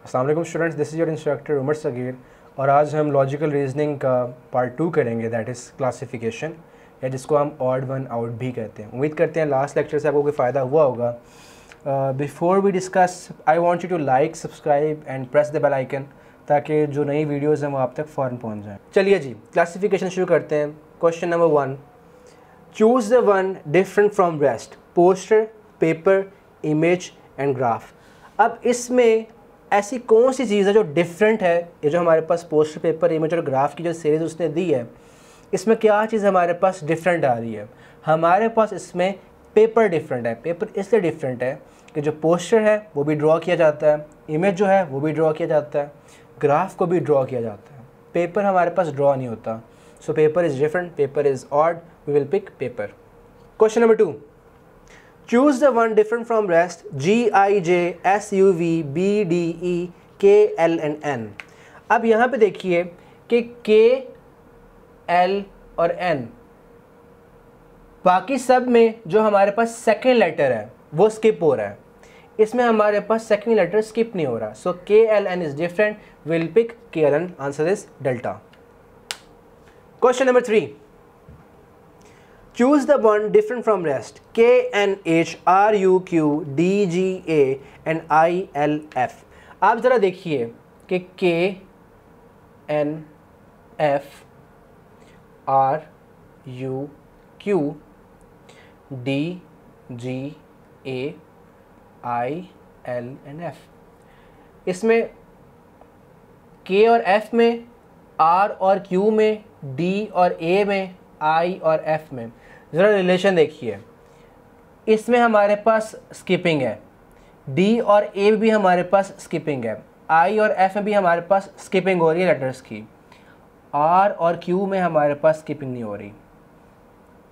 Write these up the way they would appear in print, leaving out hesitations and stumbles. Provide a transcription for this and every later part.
अस्सलाम वालेकुम students, this is your instructor Umar Sagheer और आज हम लॉजिकल रीजनिंग का पार्ट 2 करेंगे, दैट इज़ क्लासिफिकेशन, या जिसको हम ऑड वन आउट भी कहते हैं। उम्मीद करते हैं लास्ट लेक्चर से आपको कोई फ़ायदा हुआ होगा। Before we discuss I want you to like, subscribe and press the bell icon ताकि जो नई वीडियोज़ हैं वो आप तक फ़ौरन पहुँच जाएँ। चलिए जी, क्लासिफिकेशन शुरू करते हैं। Question number 1, choose the one different from rest, poster, paper, image and graph. अब इसमें ऐसी कौन सी चीज़ है जो डिफरेंट है? ये जो हमारे पास पोस्टर, पेपर, इमेज और ग्राफ की जो सीरीज़ उसने दी है, इसमें क्या चीज़ हमारे पास डिफरेंट आ रही है? हमारे पास इसमें पेपर डिफरेंट है। पेपर इसलिए डिफरेंट है कि जो पोस्टर है वो भी ड्रॉ किया जाता है, इमेज जो है वो भी ड्रॉ किया जाता है, ग्राफ को भी ड्रॉ किया जाता है। पेपर हमारे पास ड्रॉ नहीं होता। So paper is different, paper is odd, we will pick paper. Question number 2, choose the one different from rest, G, I, J, S, U, V, B, D, E, K, L and N। अब यहाँ पे देखिए कि K, L और N, बाकी सब में जो हमारे पास सेकेंड लेटर है वो स्किप हो रहा है, इसमें हमारे पास सेकेंड लेटर स्किप नहीं हो रहा। So K, L, N is different, will pick K, L, N, answer is delta. Question number 3, choose the one different from rest, K, N, H, R, U, Q, D, G, A and I, L, F। आप ज़रा देखिए कि K, N, F, R, U, Q, D, G, A, I, L and F। इसमें K और F में, R और Q में, D और A में, I और F में ज़रा रिलेशन देखिए। इसमें हमारे पास स्किपिंग है, D और A भी हमारे पास स्किपिंग है, I और F में भी हमारे पास स्किपिंग हो रही है लेटर्स की। R और Q में हमारे पास स्किपिंग नहीं हो रही,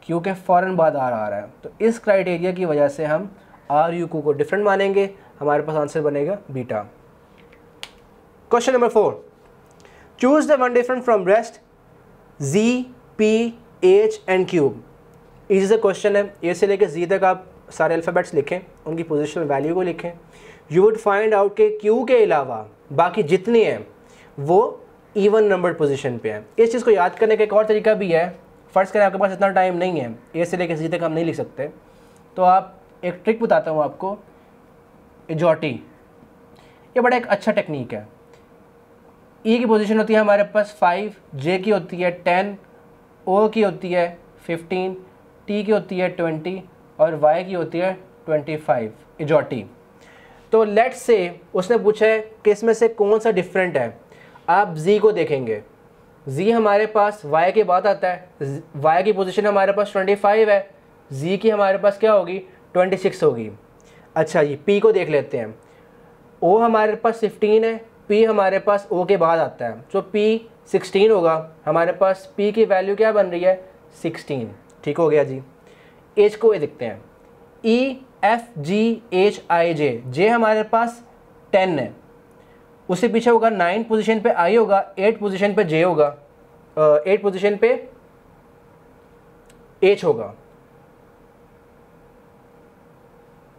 Q के फ़ौरन बाद R आ रहा है। तो इस क्राइटेरिया की वजह से हम R, U, Q को डिफरेंट मानेंगे, हमारे पास आंसर बनेगा beta. Question number 4, choose the one different from rest, Z, P, H and Q। Easy सा क्वेश्चन है। ए से लेकर जी तक आप सारे अल्फ़ाबेट्स लिखें, उनकी पोजिशनल वैल्यू को लिखें। यू वुड फाइंड आउट कि क्यू के अलावा बाकी जितनी हैं वो इवन नंबर्ड पोजीशन पे हैं। इस चीज़ को याद करने का एक और तरीका भी है। फ़र्ज़ करें आपके पास इतना टाइम नहीं है, ए से लेकर जी तक हम नहीं लिख सकते, तो आप एक ट्रिक बताता हूँ आपको, इजॉटी। ये बड़ा एक अच्छा टेक्निक है। ई की पोजीशन होती है हमारे पास 5, जे की होती है 10, ओ की होती है 15, टी की होती है 20 और वाई की होती है 25, इजॉटी। तो लेट्स से उसने पूछा है कि इसमें से कौन सा डिफरेंट है। आप जी को देखेंगे, जी हमारे पास वाई के बाद आता है, वाई की पोजीशन हमारे पास 25 है, जी की हमारे पास क्या होगी 26 होगी। अच्छा जी, पी को देख लेते हैं। ओ हमारे पास 15 है, पी हमारे पास ओ के बाद आता है, तो पी 16 होगा। हमारे पास पी की वैल्यू क्या बन रही है 16, ठीक हो गया जी। एच को ये देखते हैं, ई, एफ, जी, एच, आई, जे। जे हमारे पास 10 है, उससे पीछे होगा 9 पोजीशन पे आई होगा, 8 पोजीशन पे जे होगा, 8 पोजीशन पे एच होगा।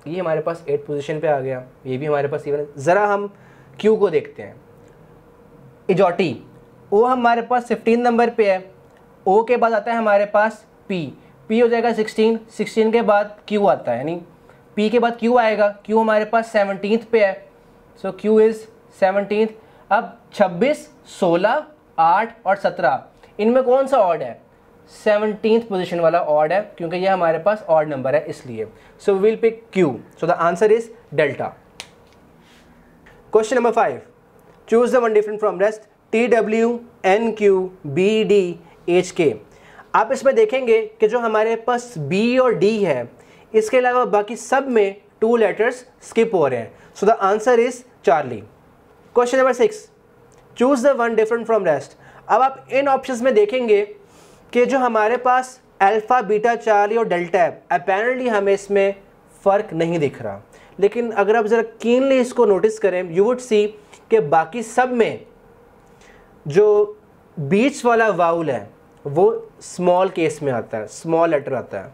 ये हमारे पास 8 पोजीशन पे आ गया, ये भी हमारे पास इवन। ज़रा हम क्यू को देखते हैं, इजॉटी। ओ हमारे पास 15 नंबर पे है, ओ के बाद आता है हमारे पास पी, पी हो जाएगा 16, 16 के बाद क्यू आता है, यानी पी के बाद क्यू आएगा, क्यू हमारे पास 17th पे है, सो क्यू इज़ 17th। अब 26, 16, 8 और 17, इनमें कौन सा ऑड है? 17th पोजीशन वाला ऑड है, क्योंकि ये हमारे पास ऑड नंबर है इसलिए। So we will pick Q, so the answer is delta. Question number 5, choose the one different from rest, T, W, N, Q, B, D, H, K. आप इसमें देखेंगे कि जो हमारे पास B और D है, इसके अलावा बाकी सब में 2 लेटर्स स्किप हो रहे हैं। सो the answer is Charlie. Question number 6, choose the one different from rest. अब आप इन ऑप्शंस में देखेंगे कि जो हमारे पास अल्फ़ा, बीटा, चार्ली और डेल्टा है, अपेरेंटली हमें इसमें फ़र्क नहीं दिख रहा, लेकिन अगर आप ज़रा कीनली इसको नोटिस करें, यू वुड सी कि बाकी सब में जो बीच वाला वाउल है वो स्मॉल केस में आता है, स्मॉल लेटर आता है,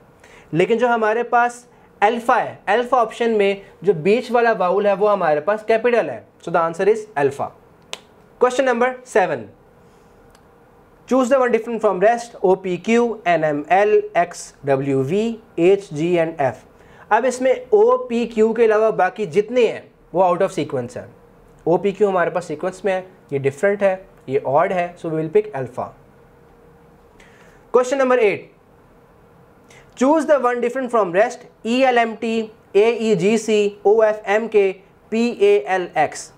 लेकिन जो हमारे पास अल्फा है, अल्फा ऑप्शन में जो बीच वाला वाउल है वो हमारे पास कैपिटल है, so the answer is alpha. Question number 7, choose the one different from rest, O P Q N M L X W V H G and F. अब इसमें ओ पी क्यू के अलावा बाकी जितने हैं वो आउट ऑफ सीक्वेंस है। ओ P Q हमारे पास सीक्वेंस में है, ये डिफरेंट है, ये ऑड है, so we will pick alpha. Question number 8, choose the one different from rest, E L M T A E G C O F M K P A L X.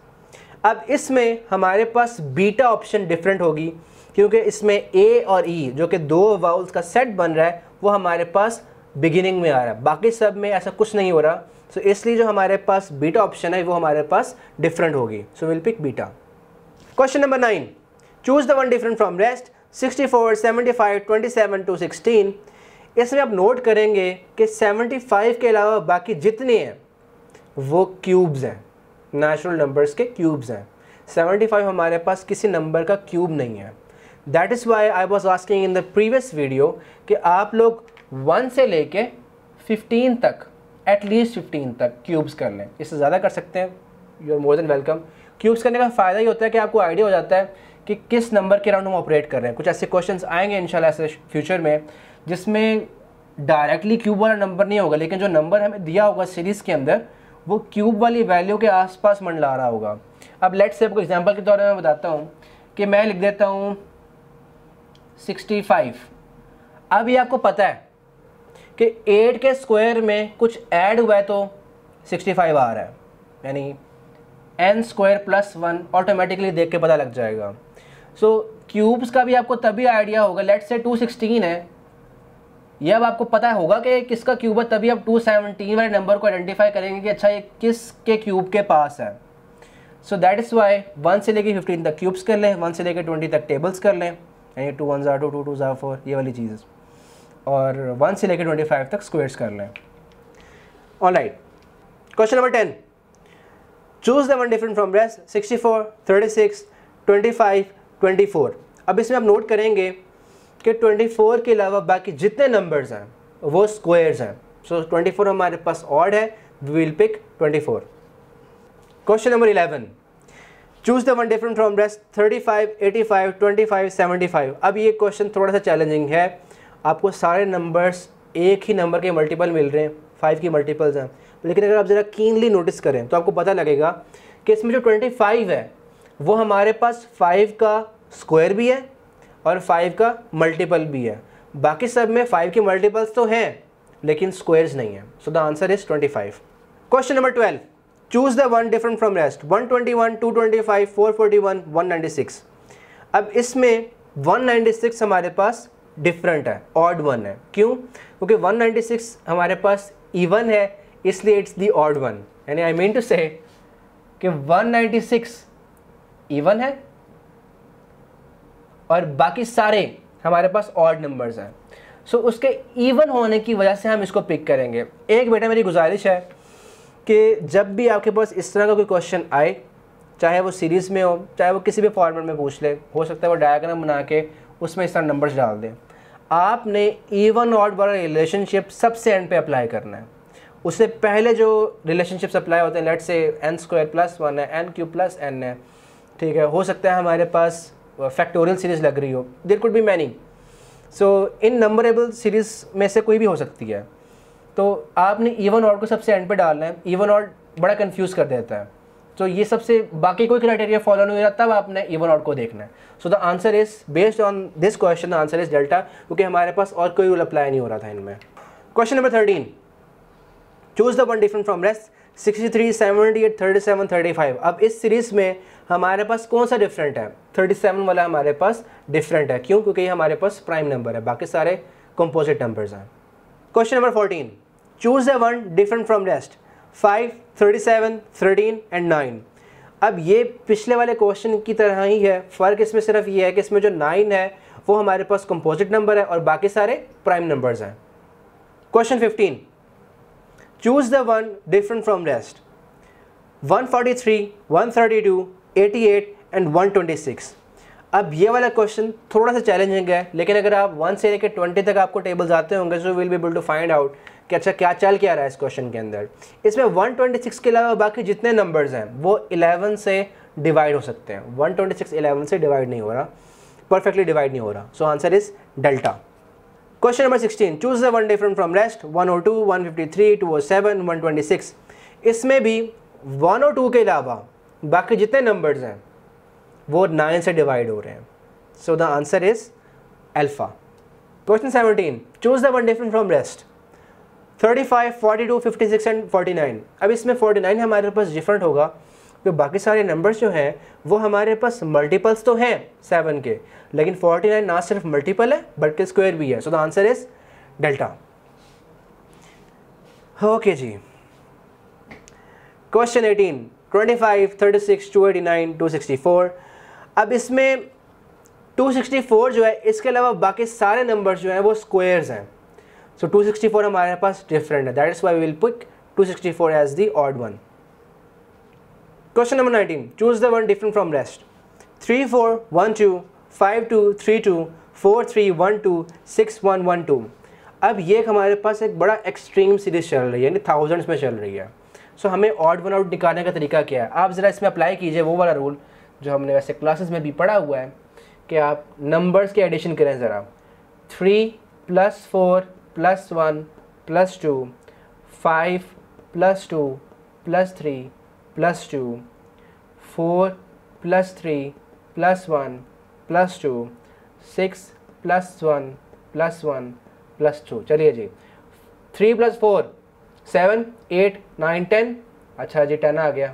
अब इसमें हमारे पास beta option different होगी क्योंकि इसमें ए और ई जो कि दो वाउल्स का सेट बन रहा है वो हमारे पास बिगिनिंग में आ रहा है, बाकी सब में ऐसा कुछ नहीं हो रहा, सो इसलिए जो हमारे पास बीटा ऑप्शन है वो हमारे पास डिफरेंट होगी, so will pick beta. Question number 9, choose the one different from rest, 64, 75, 27 to 16। इसमें आप नोट करेंगे कि 75 के अलावा बाकी जितने हैं वो क्यूब्स हैं, नेचुरल नंबर्स के क्यूब्स हैं। 75 हमारे पास किसी नंबर का क्यूब नहीं है। That is why I was asking in the previous video कि आप लोग 1 से लेके 15 तक, एटलीस्ट 15 तक क्यूब्स कर लें, इससे ज़्यादा कर सकते हैं, you are more than welcome. Cubes करने का फ़ायदा ही होता है कि आपको आइडिया हो जाता है कि किस नंबर के अराउंड हम ऑपरेट कर रहे हैं। कुछ ऐसे क्वेश्चंस आएंगे इंशाल्लाह ऐसे फ्यूचर में जिसमें डायरेक्टली क्यूब वाला नंबर नहीं होगा, लेकिन जो नंबर हमें दिया होगा सीरीज़ के अंदर वो क्यूब वाली वैल्यू के आसपास मंडला रहा होगा। अब लेट्स से आपको एग्जांपल के तौर पर मैं बताता हूँ कि मैं लिख देता हूँ 65। अब ये आपको पता है कि 8 के स्क्वायर में कुछ ऐड हुआ है तो 65 आ रहा है, यानी n स्क्वायर प्लस 1 ऑटोमेटिकली देख के पता लग जाएगा। सो क्यूब्स का भी आपको तभी आइडिया होगा, लेट्स से 216 है, ये अब आपको पता होगा कि किसका क्यूब है, तभी आप 217 वाले नंबर को आइडेंटिफाई करेंगे कि अच्छा ये किसके क्यूब के पास है। सो दैट इज़ वाई 1 से लेके 15 तक क्यूब्स कर लें, 1 से लेके 20 तक टेबल्स कर लें, यानी 2 1 2 2 2 4 ये वाली चीज़, और 1 से लेके 25 तक स्क्वायर्स कर लें। Alright, question number 10, choose the one different from rest, 64, 36, 25, 24। अब इसमें आप नोट करेंगे कि 24 के अलावा बाकी जितने नंबर्स हैं वो स्क्वायर्स हैं, सो 24 हमारे पास ऑड है, we will pick 24। Question number 11, choose the one different from rest, 35, 85, 25, 75। अब ये क्वेश्चन थोड़ा सा चैलेंजिंग है, आपको सारे नंबर्स एक ही नंबर के मल्टीपल मिल रहे हैं, 5 की मल्टीपल्स हैं, लेकिन अगर आप ज़रा कीनली नोटिस करें तो आपको पता लगेगा कि इसमें जो 25 है वो हमारे पास 5 का स्क्वायर भी है और 5 का मल्टीपल भी है, बाकी सब में 5 के मल्टीपल्स तो हैं लेकिन स्क्वायर्स नहीं है, so the answer is 25। Question number 12, choose the one different from rest, 121, 225, 441, 196। अब इसमें 196 हमारे पास डिफरेंट है, ऑड वन है, क्यों? क्योंकि 196 हमारे पास इवन है, इसलिए इट्स दी ऑड वन, यानी आई मीन टू से कि 196 इवन है और बाकी सारे हमारे पास ऑड नंबर्स हैं, सो उसके इवन होने की वजह से हम इसको पिक करेंगे। एक बेटा मेरी गुजारिश है कि जब भी आपके पास इस तरह का कोई क्वेश्चन आए, चाहे वो सीरीज़ में हो चाहे वो किसी भी फॉर्मेट में पूछ ले, हो सकता है वो डायग्राम बना के उसमें इस तरह नंबर्स डाल दें, आपने इवन ऑड वाला रिलेशनशिप सबसे एंड पे अप्लाई करना है। उससे पहले जो रिलेशनशिप्स अप्लाई होते हैं, let's say n square plus 1 है, n क्यूब प्लस n है, ठीक है, हो सकता है हमारे पास फैक्टोरियल सीरीज़ लग रही हो, there could be many, so innumerable series में से कोई भी हो सकती है, तो आपने इवन ऑड को सबसे एंड पे डालना है। इवन ऑड बड़ा कंफ्यूज कर देता है, तो ये सबसे बाकी कोई क्राइटेरिया फॉलो नहीं हो रहा, तब आपने इवन ऑड को देखना है। So the answer is based on this question, the answer is delta, क्योंकि हमारे पास और कोई रूल अप्लाई नहीं हो रहा था इनमें। Question number 13, choose the one different from rest, 63, 78, 37, 35। अब इस सीरीज़ में हमारे पास कौन सा डिफरेंट है? 37 वाला हमारे पास डिफरेंट है, क्यों? क्योंकि ये हमारे पास प्राइम नंबर है, बाकी सारे कंपोजिट नंबर्स हैं। Question number 14, choose the one different from rest, 5, 37, 13 and 9। अब ये पिछले वाले क्वेश्चन की तरह ही है, फ़र्क इसमें सिर्फ ये है कि इसमें जो 9 है वो हमारे पास कंपोजिट नंबर है और बाकी सारे प्राइम नंबर्स हैं। Question 15, choose the one different from rest, 143, 132, 88 and 126। अब ये वाला क्वेश्चन थोड़ा सा चैलेंजिंग है, लेकिन अगर आप 1 से लेकर 20 तक आपको टेबल्स आते होंगे, so will be able to find out कि अच्छा क्या चल क्या रहा है इस क्वेश्चन के अंदर। इसमें 126 के अलावा बाकी जितने नंबर्स हैं वो 11 से डिवाइड हो सकते हैं। 126 11 से डिवाइड नहीं हो रहा, परफेक्टली डिवाइड नहीं हो रहा। So answer is delta. Question number 16, choose the one different from rest. 102, 153, 207, 126। इसमें भी 1 और 2 के अलावा बाकी जितने नंबर्स हैं वो 9 से डिवाइड हो रहे हैं। सो the answer is alpha. Question 17, choose the one different from rest. 35, 42, 56 and 49। अब इसमें 49 हमारे पास डिफरेंट होगा, तो बाकी सारे नंबर्स जो हैं वो हमारे पास मल्टीपल्स तो हैं 7 के, लेकिन 49 ना सिर्फ मल्टीपल है बल्कि स्क्वायर भी है। So the answer is delta. Okay जी। क्वेश्चन 18, 25, 36, 289, 264। अब इसमें 264 जो है, इसके अलावा बाकी सारे नंबर्स जो हैं वो स्क्वायर्स हैं। सो 264 हमारे पास डिफरेंट है, that is why we will pick 264 as the odd one. Question number 19, choose the one different from rest. 3, 4, 1, 2, 5, 2, 3, 2, 4, 3, 1, 2, 6, 1, 1, 2। अब ये हमारे पास एक बड़ा एक्सट्रीम सीरीज चल रही है, यानी थाउजेंड्स में चल रही है। सो हमें ऑड वन आउट निकालने का तरीका क्या है, आप ज़रा इसमें अप्लाई कीजिए वो वाला रूल जो हमने वैसे क्लासेस में भी पढ़ा हुआ है कि आप नंबर्स के एडिशन करें ज़रा। 3 + 4 + 1 + 2, 5 + 2 + 3 + 2, 4 + 3 + 1 + 2, 6 + 1 + 1 + 2। चलिए जी, 3 + 4 7, 8, 9, 10। अच्छा जी 10 आ गया।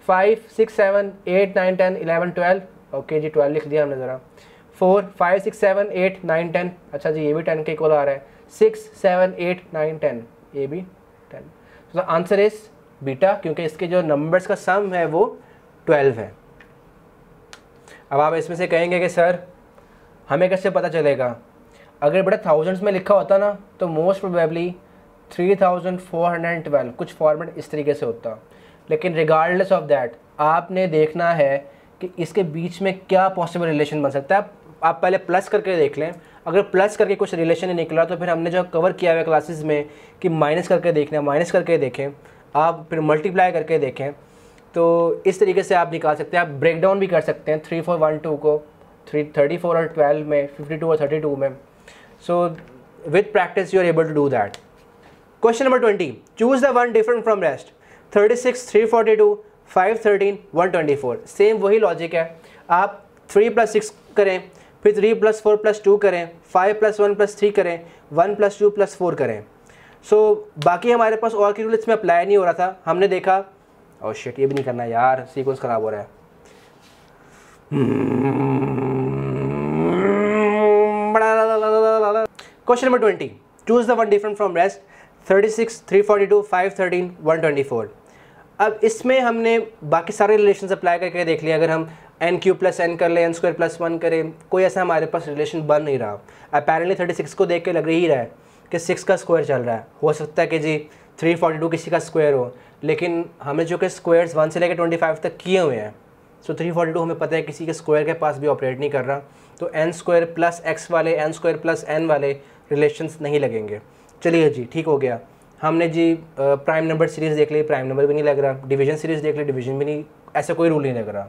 5, 6, 7, 8, 9, 10, 11, 12। ओके जी 12 लिख दिया हमने ज़रा। 4, 5, 6, 7, 8, 9, 10। अच्छा जी ये भी 10 के इक्वल आ रहा है। 6, 7, 8, 9, 10, ये भी 10। तो आंसर इज बीटा, क्योंकि इसके जो नंबर्स का सम है वो 12 है। अब आप इसमें से कहेंगे कि सर हमें कैसे पता चलेगा, अगर बड़ा थाउजेंड्स में लिखा होता ना तो मोस्ट प्रोबेबली 3412 कुछ फॉर्मेट इस तरीके से होता, लेकिन रिगार्डलेस ऑफ दैट आपने देखना है कि इसके बीच में क्या पॉसिबल रिलेशन बन सकता है। आप पहले प्लस करके देख लें, अगर प्लस करके कुछ रिलेशन नहीं निकला तो फिर हमने जो कवर किया हुआ क्लासेस में कि माइनस करके देखना, माइनस करके देखें, आप फिर मल्टीप्लाई करके देखें, तो इस तरीके से आप निकाल सकते हैं। आप ब्रेक डाउन भी कर सकते हैं 3, 4, 1, 2 को 34 और 12 में, 52 और 32 में। So with practice you are able to do that. Question number 20, choose the one different from rest. 36, 342, 513, 124। Same वही लॉजिक है, आप 3 + 6 करें, फिर 3 + 4 + 2 करें, 5 + 1 + 3 करें, 1 + 2 + 4 करें। सो बाकी हमारे पास और की रूल इसमें अप्लाई नहीं हो रहा था। हमने देखा ओह शिट ये भी नहीं करना यार, सीक्वेंस ख़राब हो रहा है। Question number 20, choose the one different from rest. 36, 342, 513, 124। अब इसमें हमने बाकी सारे रिलेशंस अप्लाई करके देख लिया। अगर हम n³ + n कर लें, n² + 1 करें, कोई ऐसा हमारे पास रिलेशन बन नहीं रहा। अपेरेंटली 36 को देख के लग ही रहा है कि 6 का स्क्वायर चल रहा है। हो सकता है कि जी 342 किसी का स्क्वायर हो, लेकिन हमें जो कि स्क्वायर्स 1 से लेकर 25 तक किए हुए हैं, सो 342 हमें पता है किसी के स्क्वायर के पास भी ऑपरेट नहीं कर रहा, तो n² + x वाले, n² + n वाले रिलेशंस नहीं लगेंगे। चलिए जी ठीक हो गया। हमने जी प्राइम नंबर सीरीज़ देख ली, प्राइम नंबर भी नहीं लग रहा। डिवीजन सीरीज़ देख ली, डिवीजन भी नहीं, ऐसा कोई रूल नहीं लग रहा।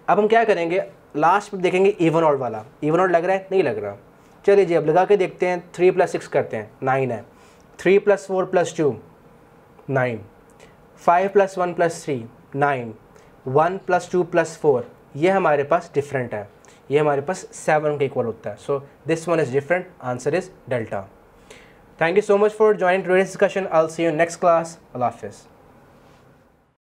अब हम क्या करेंगे, लास्ट में देखेंगे इवन ऑड वाला। इवन ऑड लग रहा है, नहीं लग रहा। चलिए जी अब लगा के देखते हैं। 3 + 6 करते हैं, 9 है। 3 + 4 + 2, 9। 5 + 1 + 3, 9। 1 + 2 + 4, ये हमारे पास डिफरेंट है, ये हमारे पास 7 के इक्वल होता है। So this one is different, answer is delta. Thank you so much for joining today's discussion. I'll see you next class. Allah Hafiz.